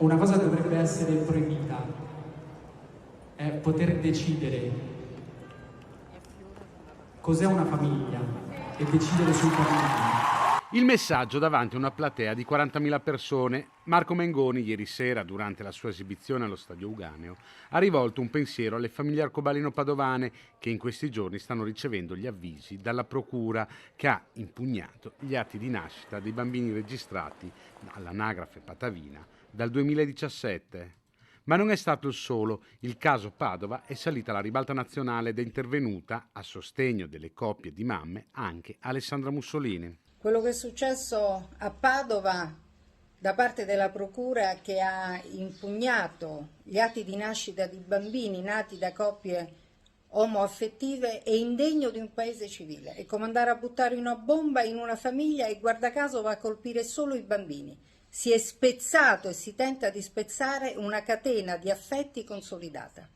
una cosa dovrebbe essere proibita, è poter decidere cos'è una famiglia e decidere sui bambini. Il messaggio davanti a una platea di 40.000 persone. Marco Mengoni, ieri sera, durante la sua esibizione allo Stadio Uganeo, ha rivolto un pensiero alle famiglie arcobaleno-padovane che in questi giorni stanno ricevendo gli avvisi dalla procura che ha impugnato gli atti di nascita dei bambini registrati all'anagrafe patavina dal 2017. Ma non è stato il solo. Il caso Padova è salita alla ribalta nazionale ed è intervenuta a sostegno delle coppie di mamme anche Alessandra Mussolini. Quello che è successo a Padova da parte della procura che ha impugnato gli atti di nascita di bambini nati da coppie omoaffettive è indegno di un paese civile. È come andare a buttare una bomba in una famiglia e guarda caso va a colpire solo i bambini. Si è spezzato e si tenta di spezzare una catena di affetti consolidata.